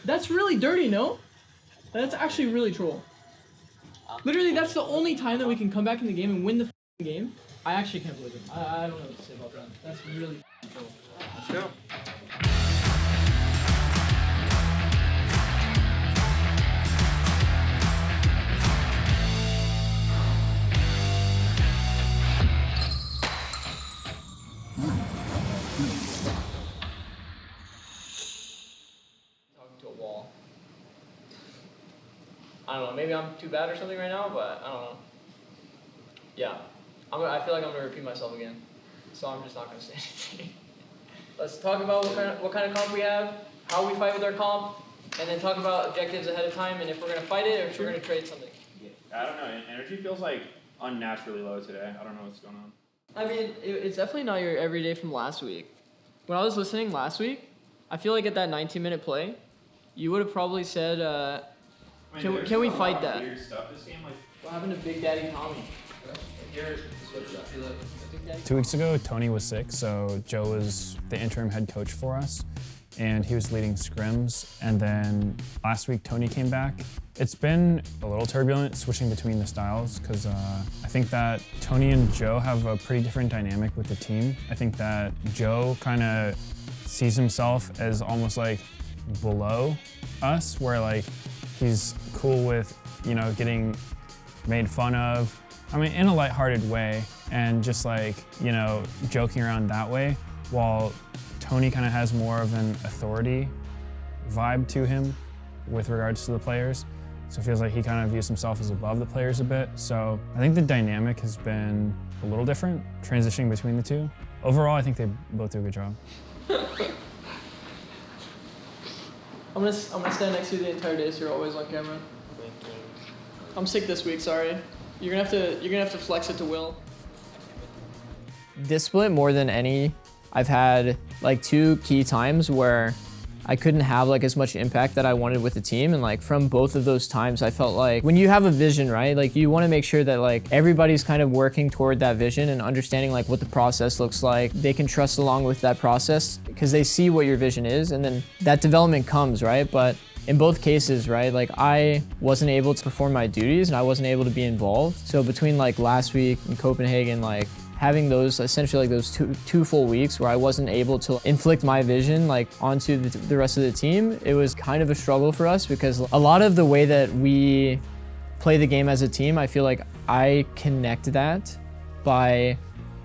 That's really dirty, no? That's actually really troll. Literally, that's the only time that we can come back in the game and win the game. I actually can't believe it. I don't know what to say about that. That's really troll. Let's go. Talking to a wall. I don't know, maybe I'm too bad or something right now, but I don't know. Yeah, I feel like I'm gonna repeat myself again, so I'm just not gonna say anything. Let's talk about what kind of comp we have, how we fight with our comp, and then talk about objectives ahead of time, and if we're gonna fight it or if we're gonna trade something. I don't know, energy feels like unnaturally low today. I don't know what's going on. I mean, it's definitely not your everyday from last week. When I was listening last week, I feel like at that 19-minute play, you would have probably said, can we fight that? Weird stuff this game, like what happened to Big Daddy Tommy? 2 weeks ago, Tony was sick, so Joe was the interim head coach for us, and he was leading scrims. And then last week, Tony came back. It's been a little turbulent switching between the styles because I think that Tony and Joe have a pretty different dynamic with the team. I think that Joe kind of sees himself as almost like below us, where like he's cool with, you know, getting made fun of. I mean, in a lighthearted way, and just like, you know, joking around that way, while Tony kind of has more of an authority vibe to him with regards to the players. So it feels like he kind of views himself as above the players a bit. So I think the dynamic has been a little different, transitioning between the two. Overall, I think they both do a good job. I'm gonna stand next to you the entire day, so you're always on camera. I'm sick this week, sorry. You're gonna have to flex it to Will. This split, more than any, I've had like 2 key times where I couldn't have like as much impact that I wanted with the team, and like from both of those times I felt like when you have a vision, right, like you want to make sure that like everybody's kind of working toward that vision and understanding like what the process looks like. They can trust along with that process because they see what your vision is, and then that development comes, right? But in both cases, right, like I wasn't able to perform my duties and I wasn't able to be involved. So between like last week in Copenhagen, like having those essentially like those two full weeks where I wasn't able to inflict my vision like onto the rest of the team, it was kind of a struggle for us because a lot of the way that we play the game as a team, I feel like I connect that by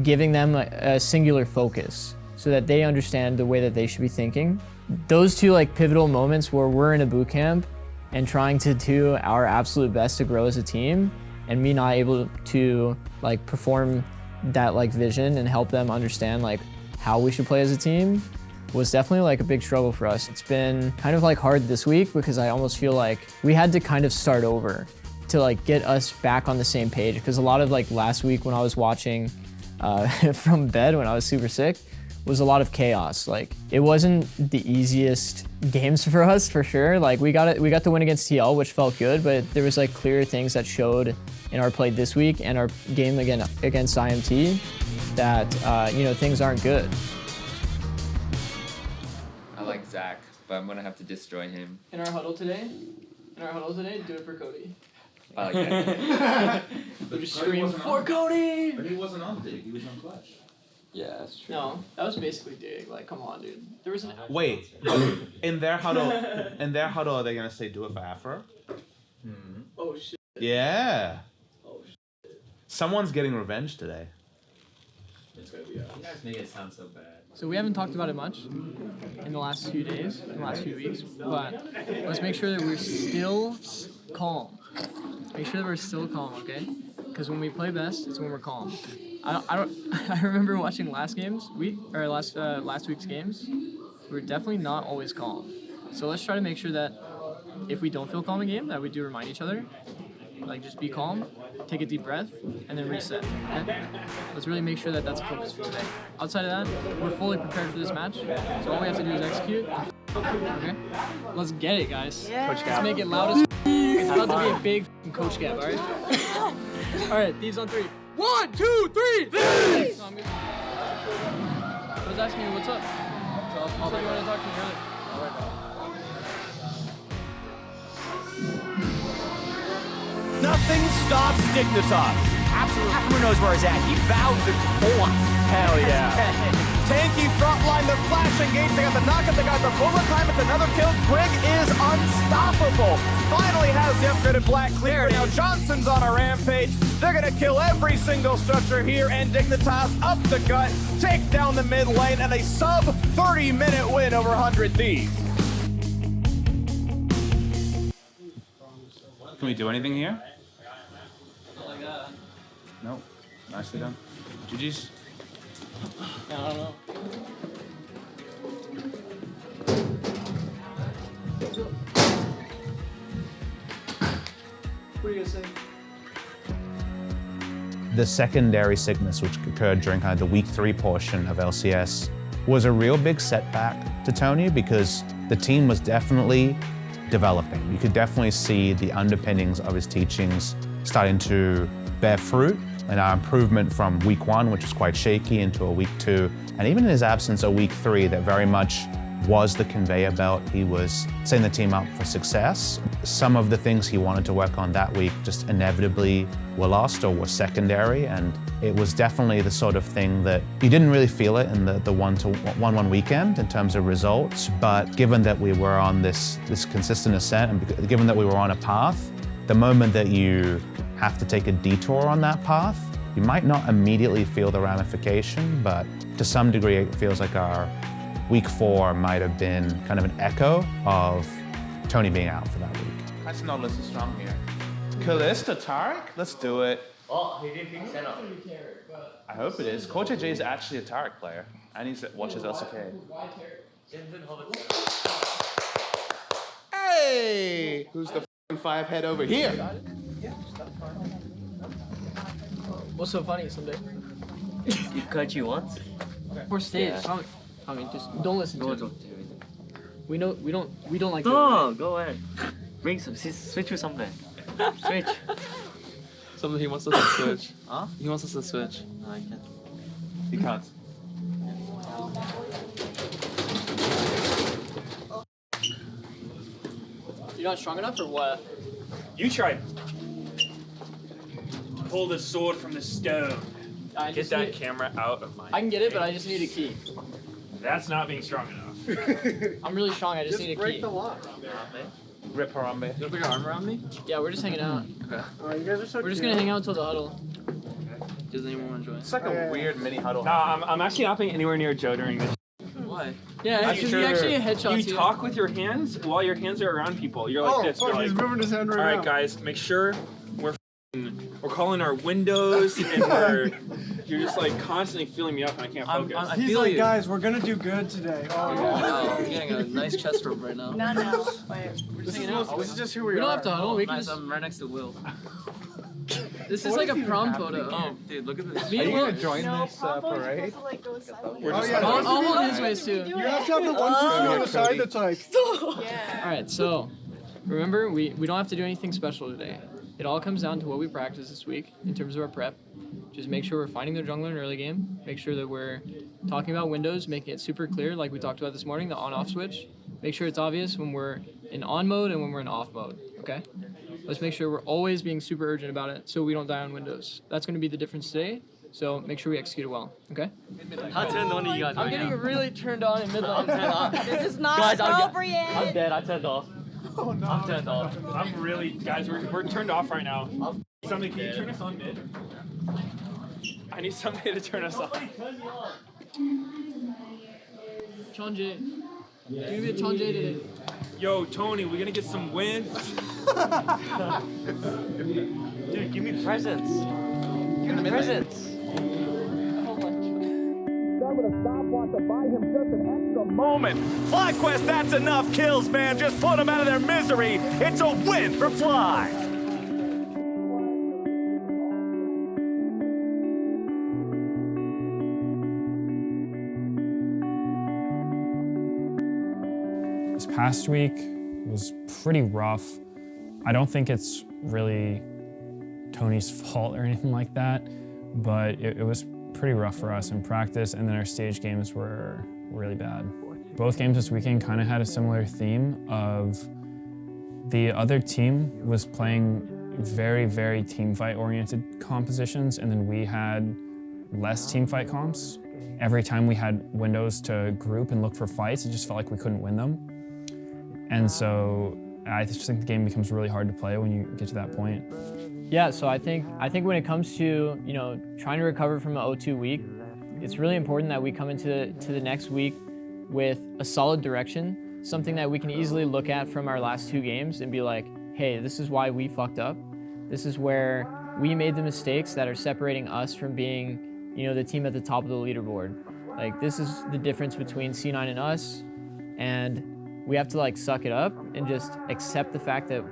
giving them a singular focus so that they understand the way that they should be thinking. Those 2 like pivotal moments where we're in a boot camp and trying to do our absolute best to grow as a team, and me not able to like perform that like vision and help them understand like how we should play as a team, was definitely like a big struggle for us. It's been kind of like hard this week because I almost feel like we had to kind of start over to like get us back on the same page, because a lot of like last week when I was watching from bed when I was super sick was a lot of chaos. Like it wasn't the easiest games for us, for sure. Like we got the win against TL, which felt good, but there was like clear things that showed in our play this week and our game again against IMT that you know, things aren't good. I like Zach, but I'm gonna have to destroy him. In our huddle today, do it for Cody. I like that. We just scream for Cody. But he wasn't on Dig, he was on Clutch. Yeah, that's true. No, that was basically Dig. Like, come on, dude. There was an. Wait, in their huddle, are they gonna say do it for Afro? Oh shit. Yeah. Oh shit. Someone's getting revenge today. It's gonna be. You guys make it sound so bad. So we haven't talked about it much in the last few days, in the last few weeks, but let's make sure that we're still calm. Make sure that we're still calm, okay? Because when we play best, it's when we're calm. I remember watching last week's games. We were definitely not always calm. So let's try to make sure that if we don't feel calm in game, that we do remind each other. Like, just be calm, take a deep breath, and then reset, okay? Let's really make sure that that's a focus for today. Outside of that, we're fully prepared for this match, so all we have to do is execute. Okay? Let's get it, guys. Yeah. Let's make it loud as It's about to be a big Coach Gab, alright? Alright, Thieves on 3. 1, 2, 3, Thieves! No, I'm good. I was asking you what's up. So I'll tell you when I talk to you earlier. Nothing stops Dignitas. Aphromoo knows where he's at. He vowed the force. Hell yeah. Tanky frontline, the flash engage, they got the knockup, they got the bullet time, it's another kill. Twig is unstoppable. Finally has the upgraded black clear. Now Johnson's on a rampage. They're gonna kill every single structure here, and Dignitas up the gut, take down the mid lane, and a sub 30-minute win over 100 Thieves. Can we do anything here? No. Nicely done. GG's. I don't know. What are you gonna say? The secondary sickness, which occurred during kind of the week 3 portion of LCS, was a real big setback to Tony because the team was definitely developing. You could definitely see the underpinnings of his teachings starting to bear fruit, and our improvement from week 1, which was quite shaky, into a week 2, and even in his absence, a week 3 that very much was the conveyor belt. He was setting the team up for success. Some of the things he wanted to work on that week just inevitably were lost or were secondary, and it was definitely the sort of thing that you didn't really feel it in the 1-1 weekend in terms of results, but given that we were on this consistent ascent and given that we were on a path, the moment that you have to take a detour on that path, you might not immediately feel the ramification, but to some degree it feels like our week 4 might have been kind of an echo of Tony being out for that week. I smell this is strong here. Callista Tarek? Let's do it. Oh, he didn't pick Senna. I hope it is. Coach AJ is actually a Tarek player, and he watches LCK. Hey! Who's the f***ing 5 head over here? What's so funny someday? You cut you once? For stage. Yeah. I mean, just don't listen to it. We know we don't like. No, go ahead. Bring some. Switch with something. Switch. Something he wants us to switch. Huh? He wants us to switch. No, I can't. He can't. You're not strong enough, or what? You tried. Pull the sword from the stone. I Get just that need- camera out of my. I can get it, but I just need a key. That's not being strong enough. I'm really strong. I just need a key. Rip Harambe. You put your arm around me? Yeah, we're just hanging out. Okay. We're just gonna hang out until the huddle. Does anyone want to join? It's like a weird mini huddle. Nah, I'm actually not being anywhere near Joe during this. Why? Yeah, because he actually headshots You talk with your hands while your hands are around people. You're like this. You're like, moving his hand all right, guys, make sure we're calling our windows and you're just like constantly feeling me up and I can't focus. I He's feel like, you. guys, we're gonna do good today. Oh, yeah. Wow, I'm getting a nice chest rub right now. No. We're just hanging out. This is just who we We are. don't have to huddle. We can Nice, just. I'm right next to Will. This is like a prom photo. Oh, dude, look at this. Me and Will. join No, Pablo's supposed to like go silent. I'll hold his waist too. You have to have the one person on the side that's like, Yeah. All right, so remember, we don't have to do anything special today. It all comes down to what we practice this week in terms of our prep. Just make sure we're finding their jungler in early game. Make sure that we're talking about windows, making it super clear, like we talked about this morning, the on-off switch. Make sure it's obvious when we're in on mode and when we're in off mode, okay? Let's make sure we're always being super urgent about it so we don't die on windows. That's going to be the difference today, so make sure we execute it well, okay? How turned on are you guys I'm right getting now? really turned on in mid lane. This is not Guys, appropriate. I'm dead. I turned off. oh no. I'm turned off. I'm really, guys, we're turned off right now. Somebody, can you turn us on mid? I need somebody to turn us on. Chonjay. Give me a Chonjay today. Yo, Tony, we're gonna get some wins. Dude, give me presents. Give me presents. Moment. Flyquest, that's enough kills, man. Just put them out of their misery. It's a win for Fly. This past week was pretty rough. I don't think it's really Tony's fault or anything like that, but it was pretty rough for us in practice, and then our stage games were really bad. Both games this weekend kind of had a similar theme of the other team was playing very, very team fight oriented compositions, and then we had less team fight comps. Every time we had windows to group and look for fights, it just felt like we couldn't win them. And so I just think the game becomes really hard to play when you get to that point. Yeah, so I think when it comes to, you know, trying to recover from an 0-2 week, it's really important that we come into the next week with a solid direction, something that we can easily look at from our last 2 games and be like, hey, this is why we fucked up. This is where we made the mistakes that are separating us from being, you know, the team at the top of the leaderboard. Like, this is the difference between C9 and us, and we have to like suck it up and just accept the fact that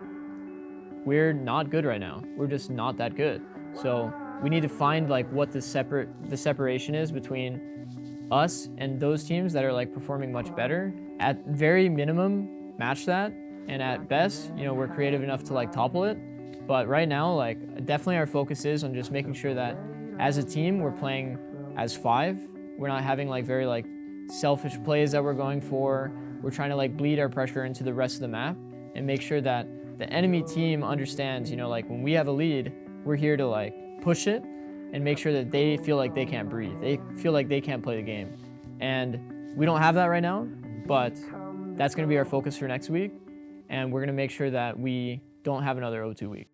we're not good right now. We're just not that good. So we need to find like what the separation is between us and those teams that are like performing much better. At very minimum, match that, and at best, you know, we're creative enough to like topple it. But right now, like, definitely our focus is on just making sure that as a team we're playing as 5. We're not having like very like selfish plays that we're going for. We're trying to like bleed our pressure into the rest of the map and make sure that the enemy team understands, you know, like when we have a lead, we're here to like push it and make sure that they feel like they can't breathe. They feel like they can't play the game. And we don't have that right now, but that's gonna be our focus for next week. And we're gonna make sure that we don't have another 0-2 week.